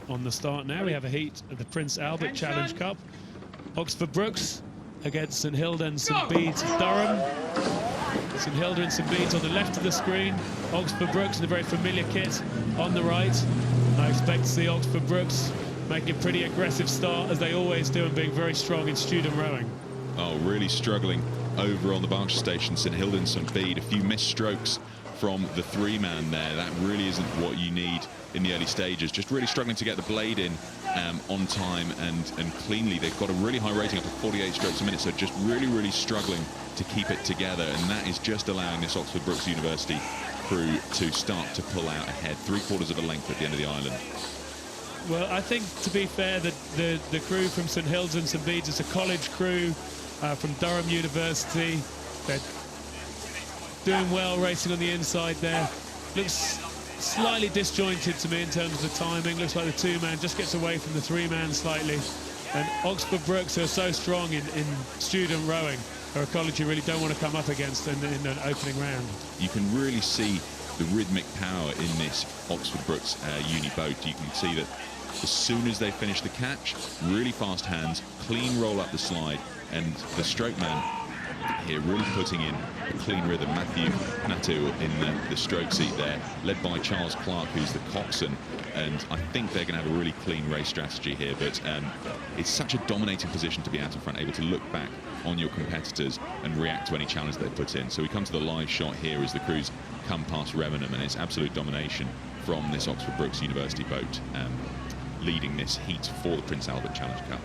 on the start now. We have a heat of the Prince Albert Challenge Cup. Oxford Brookes against St Hilda and St Bede's of Durham. St Hilda and St Bede's on the left of the screen. Oxford Brookes in a very familiar kit on the right. I expect to see Oxford Brookes making a pretty aggressive start, as they always do, and being very strong in student rowing. Oh, really struggling over on the Berkshire station, St Hilda and St Bede. A few missed strokes from the three-man there. That really isn't what you need in the early stages. Just really struggling to get the blade in on time and cleanly. They've got a really high rating up to 48 strokes a minute, so just really struggling to keep it together, and that is just allowing this Oxford Brookes University crew to start to pull out ahead, 3/4 of a length at the end of the island. Well, I think, to be fair, that the crew from St Hilda's and St Bede's is a college crew from Durham University. They're doing well, racing on the inside there. Looks slightly disjointed to me in terms of the timing. Looks like the two-man just gets away from the three-man slightly. And Oxford Brookes are so strong in student rowing, are a college you really don't want to come up against in an opening round. You can really see the rhythmic power in this Oxford Brookes uni boat. You can see that as soon as they finish the catch, really fast hands, clean roll up the slide, and the stroke man here really putting in a clean rhythm. Matthew Natu in the stroke seat there, led by Charles Clark, who's the coxswain, and I think they're going to have a really clean race strategy here. But it's such a dominating position to be out in front, able to look back on your competitors and react to any challenge they put in. So we come to the live shot here as the crews come past Revenham, and it's absolute domination from this Oxford Brookes University boat, leading this heat for the Prince Albert Challenge Cup.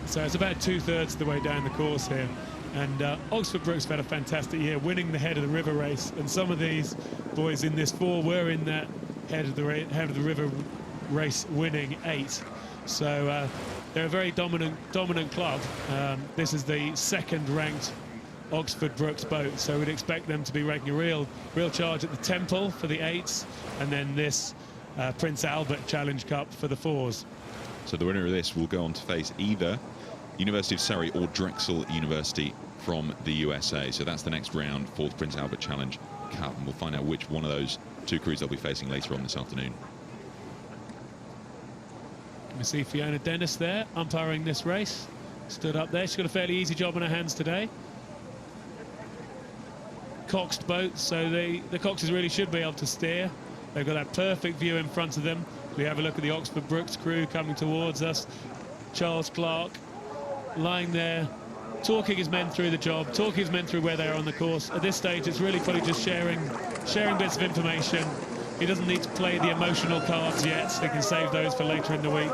So it's about 2/3 of the way down the course here, and Oxford Brookes have had a fantastic year, winning the head of the river race, and some of these boys in this four were in that head of the river race, winning 8. So they're a very dominant club. This is the second-ranked Oxford Brookes boat, so we'd expect them to be making a real charge at the Temple for the 8s, and then this Prince Albert Challenge Cup for the 4s. So the winner of this will go on to face either University of Surrey or Drexel University from the USA. So that's the next round for the Prince Albert Challenge Cup, and we'll find out which one of those two crews they'll be facing later on this afternoon. We see Fiona Dennis there, umpiring this race. Stood up there. She's got a fairly easy job on her hands today. Coxed boat, so the coxes really should be able to steer. They've got that perfect view in front of them. We have a look at the Oxford Brookes crew coming towards us. Charles Clark lying there, talking his men through the job, talking his men through where they are on the course. At this stage, it's really probably just sharing bits of information. He doesn't need to play the emotional cards yet. They can save those for later in the week.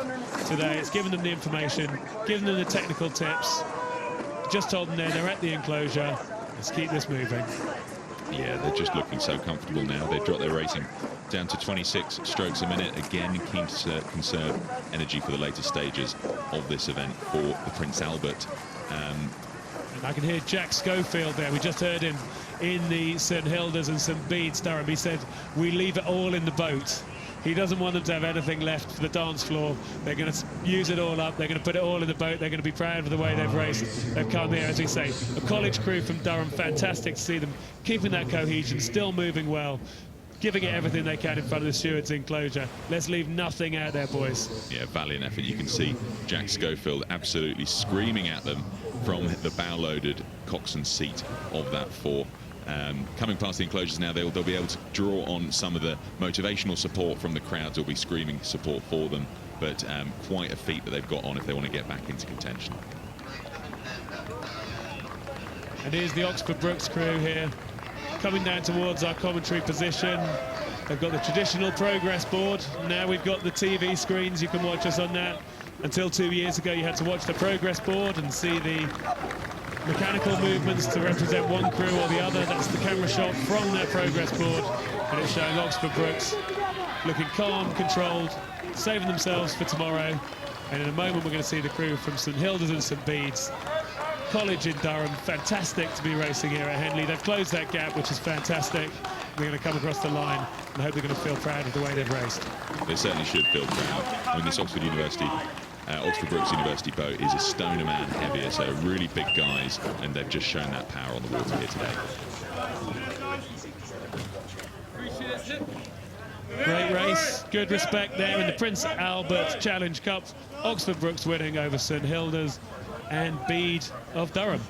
Today, it's giving them the information, giving them the technical tips. Just told them they're at the enclosure. Let's keep this moving. Yeah, they're just looking so comfortable now. They've dropped their rating down to 26 strokes a minute. Again, keen to conserve energy for the later stages of this event for the Prince Albert. And I can hear Jack Schofield there. We just heard him in the St Hilda's and St Bede's Durham. He said, "We leave it all in the boat." He doesn't want them to have anything left for the dance floor. They're going to use it all up. They're going to put it all in the boat. They're going to be proud of the way they've raced. They've come here, as we say, a college crew from Durham. Fantastic to see them keeping that cohesion, still moving well, giving it everything they can in front of the stewards' enclosure. Let's leave nothing out there, boys. Yeah, valiant effort. You can see Jack Schofield absolutely screaming at them from the bow-loaded coxswain seat of that 4. Coming past the enclosures now, they'll be able to draw on some of the motivational support from the crowds who'll be screaming support for them, but quite a feat that they've got on if they want to get back into contention. And here's the Oxford Brookes crew here, coming down towards our commentary position. They've got the traditional progress board. Now we've got the TV screens. You can watch us on that. Until 2 years ago, you had to watch the progress board and see the mechanical movements to represent one crew or the other. That's the camera shot from their progress board, and it's showing Oxford Brookes looking calm, controlled, saving themselves for tomorrow. And in a moment, we're going to see the crew from St Hilda's and St Bede's College in Durham. Fantastic to be racing here at Henley. They've closed that gap, which is fantastic. They're going to come across the line, and I hope they're going to feel proud of the way they've raced. They certainly should feel proud. I mean, this Oxford Brookes University boat is a stone a man heavier, so really big guys, and they've just shown that power on the water here today. Great race, good respect there in the Prince Albert Challenge Cup. Oxford Brookes winning over St Hilda's and Bede of Durham.